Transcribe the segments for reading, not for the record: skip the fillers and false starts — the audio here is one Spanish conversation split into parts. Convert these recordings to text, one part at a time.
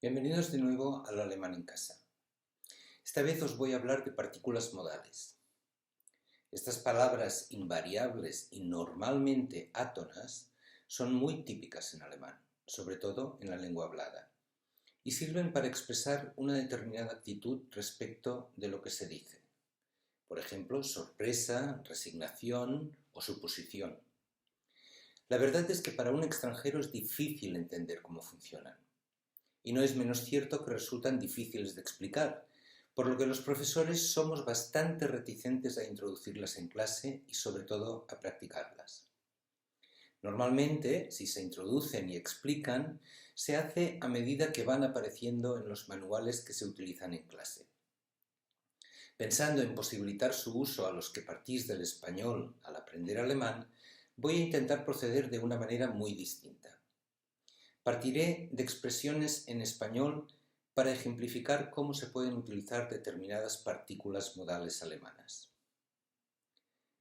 Bienvenidos de nuevo al Alemán en Casa. Esta vez os voy a hablar de partículas modales. Estas palabras invariables y normalmente átonas son muy típicas en alemán, sobre todo en la lengua hablada, y sirven para expresar una determinada actitud respecto de lo que se dice. Por ejemplo, sorpresa, resignación o suposición. La verdad es que para un extranjero es difícil entender cómo funcionan. Y no es menos cierto que resultan difíciles de explicar, por lo que los profesores somos bastante reticentes a introducirlas en clase y sobre todo a practicarlas. Normalmente, si se introducen y explican, se hace a medida que van apareciendo en los manuales que se utilizan en clase. Pensando en posibilitar su uso a los que partís del español al aprender alemán, voy a intentar proceder de una manera muy distinta. Partiré de expresiones en español para ejemplificar cómo se pueden utilizar determinadas partículas modales alemanas.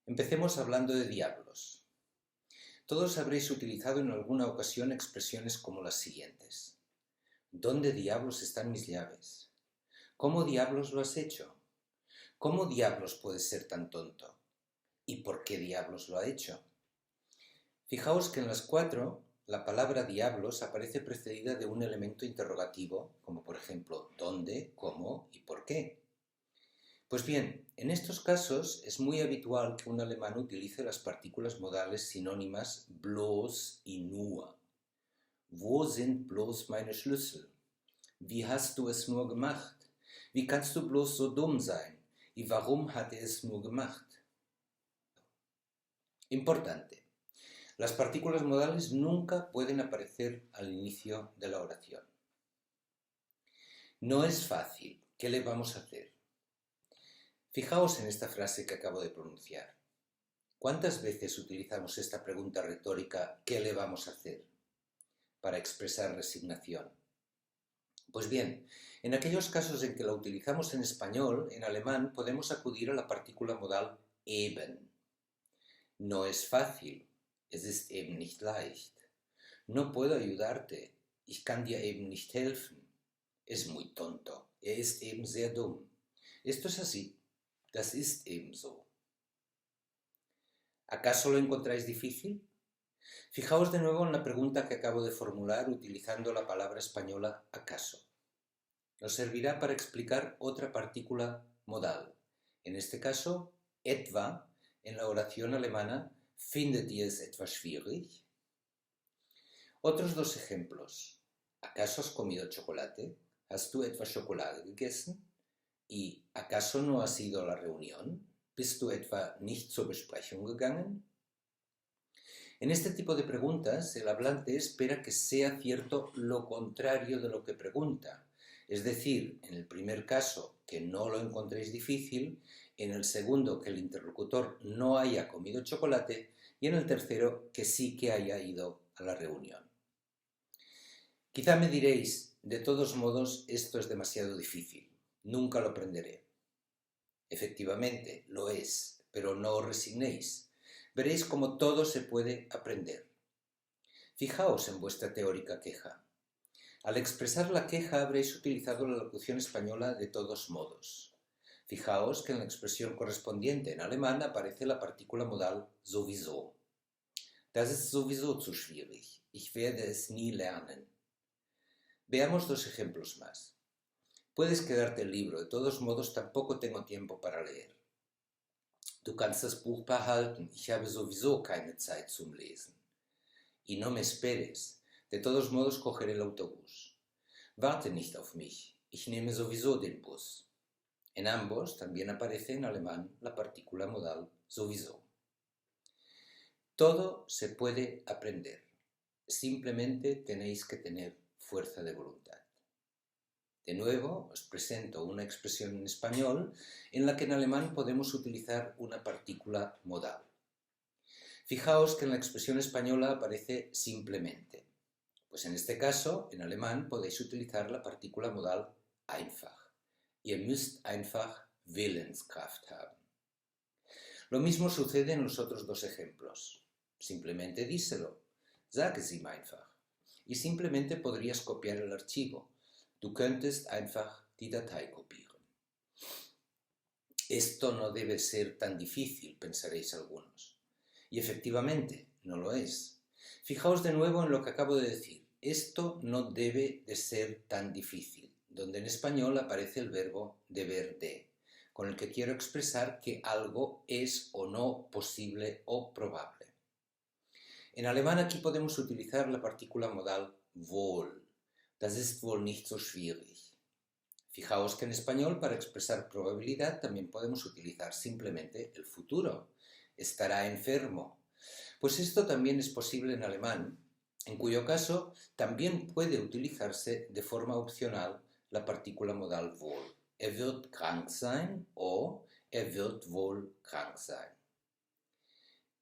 Empecemos hablando de diablos. Todos habréis utilizado en alguna ocasión expresiones como las siguientes. ¿Dónde diablos están mis llaves? ¿Cómo diablos lo has hecho? ¿Cómo diablos puedes ser tan tonto? ¿Y por qué diablos lo ha hecho? Fijaos que en las cuatro la palabra diablos aparece precedida de un elemento interrogativo, como por ejemplo ¿dónde?, ¿cómo? ¿Y por qué? Pues bien, en estos casos es muy habitual que un alemán utilice las partículas modales sinónimas bloß y nur. Wo sind bloß meine Schlüssel? Wie hast du es nur gemacht? Wie kannst du bloß so dumm sein? ¿Y warum hat er es nur gemacht? Importante. Las partículas modales nunca pueden aparecer al inicio de la oración. No es fácil. ¿Qué le vamos a hacer? Fijaos en esta frase que acabo de pronunciar. ¿Cuántas veces utilizamos esta pregunta retórica ¿qué le vamos a hacer? Para expresar resignación. Pues bien, en aquellos casos en que la utilizamos en español, en alemán podemos acudir a la partícula modal eben. No es fácil. Es ist eben nicht leicht. No puedo ayudarte. Ich kann dir eben nicht helfen. Es muy tonto. Ist eben sehr dumm. Esto es así. Das ist eben so. ¿Acaso lo encontráis difícil? Fijaos de nuevo en la pregunta que acabo de formular utilizando la palabra española acaso. Nos servirá para explicar otra partícula modal. En este caso, etwa, en la oración alemana ¿Findet ihr es etwas schwierig? Otros dos ejemplos. ¿Acaso has comido chocolate? ¿Hast du etwa Schokolade gegessen? ¿Y acaso no has ido a la reunión? ¿Bist du etwa nicht zur Besprechung gegangen? En este tipo de preguntas, el hablante espera que sea cierto lo contrario de lo que pregunta. Es decir, en el primer caso, que no lo encontréis difícil, en el segundo, que el interlocutor no haya comido chocolate, y en el tercero, que sí que haya ido a la reunión. Quizá me diréis, de todos modos, esto es demasiado difícil, nunca lo aprenderé. Efectivamente, lo es, pero no os resignéis. Veréis cómo todo se puede aprender. Fijaos en vuestra teórica queja. Al expresar la queja habréis utilizado la locución española de todos modos. Fijaos que en la expresión correspondiente en alemán aparece la partícula modal sowieso. Das ist sowieso zu schwierig. Ich werde es nie lernen. Veamos dos ejemplos más. Puedes quedarte el libro, de todos modos tampoco tengo tiempo para leer. Du kannst das Buch behalten, ich habe sowieso keine Zeit zum Lesen. Y no me esperes, de todos modos cogeré el autobús. Warte nicht auf mich, ich nehme sowieso den Bus. En ambos también aparece en alemán la partícula modal sowieso. Todo se puede aprender, simplemente tenéis que tener fuerza de voluntad. De nuevo, os presento una expresión en español en la que en alemán podemos utilizar una partícula modal. Fijaos que en la expresión española aparece simplemente. Pues en este caso, en alemán podéis utilizar la partícula modal einfach. Ihr müsst einfach Willenskraft haben. Lo mismo sucede en los otros dos ejemplos. Simplemente díselo. Sag es ihm einfach. Y simplemente podrías copiar el archivo. Du könntest einfach die Datei kopieren. Esto no debe ser tan difícil, pensaréis algunos. Y efectivamente, no lo es. Fijaos de nuevo en lo que acabo de decir. Esto no debe de ser tan difícil, donde en español aparece el verbo deber de, con el que quiero expresar que algo es o no posible o probable. En alemán aquí podemos utilizar la partícula modal wohl. Das ist wohl nicht so schwierig. Fijaos que en español para expresar probabilidad también podemos utilizar simplemente el futuro. Estará enfermo. Pues esto también es posible en alemán, en cuyo caso también puede utilizarse de forma opcional la partícula modal wohl. Er wird krank sein o er wird wohl krank sein.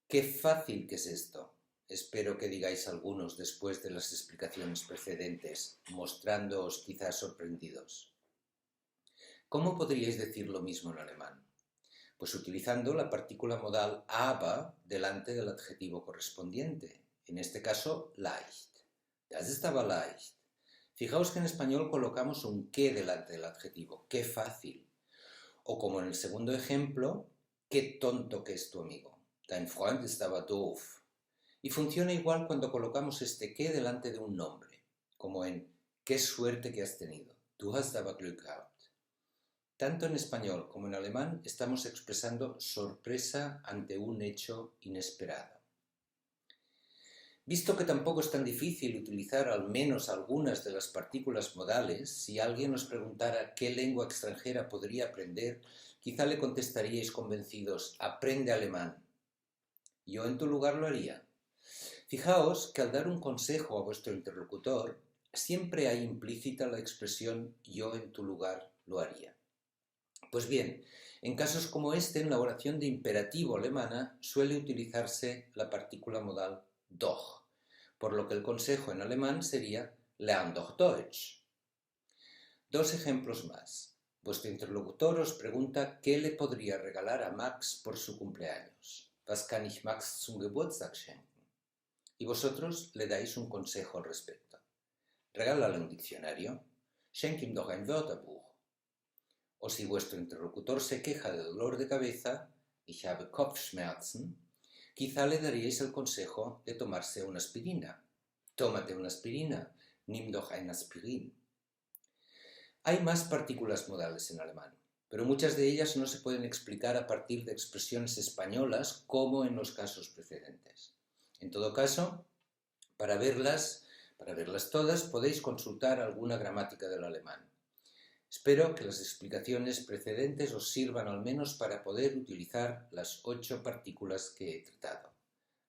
¡Qué fácil que es esto! Espero que digáis algunos después de las explicaciones precedentes, mostrándoos quizás sorprendidos. ¿Cómo podríais decir lo mismo en alemán? Pues utilizando la partícula modal aber delante del adjetivo correspondiente, en este caso leicht. Das ist aber leicht. Fijaos que en español colocamos un qué delante del adjetivo, qué fácil. O como en el segundo ejemplo, qué tonto que es tu amigo. Dein Freund ist aber doof. Y funciona igual cuando colocamos este qué delante de un nombre, como en qué suerte que has tenido. Du hast aber Glück gehabt. Tanto en español como en alemán estamos expresando sorpresa ante un hecho inesperado. Visto que tampoco es tan difícil utilizar al menos algunas de las partículas modales, si alguien os preguntara qué lengua extranjera podría aprender, quizá le contestaríais convencidos, aprende alemán. Yo en tu lugar lo haría. Fijaos que al dar un consejo a vuestro interlocutor, siempre hay implícita la expresión yo en tu lugar lo haría. Pues bien, en casos como este, en la oración de imperativo alemana suele utilizarse la partícula modal doch, por lo que el consejo en alemán sería lern doch Deutsch. Dos ejemplos más. Vuestro interlocutor os pregunta qué le podría regalar a Max por su cumpleaños. Was kann ich Max zum Geburtstag schenken? Y vosotros le dais un consejo al respecto. Regálale un diccionario. Schenk ihm doch ein Wörterbuch. O si vuestro interlocutor se queja de dolor de cabeza, ich habe Kopfschmerzen, quizá le daríais el consejo de tomarse una aspirina. Tómate una aspirina, nimm doch ein Aspirin. Hay más partículas modales en alemán, pero muchas de ellas no se pueden explicar a partir de expresiones españolas como en los casos precedentes. En todo caso, para verlas todas podéis consultar alguna gramática del alemán. Espero que las explicaciones precedentes os sirvan al menos para poder utilizar las 8 partículas que he tratado.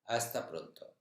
Hasta pronto.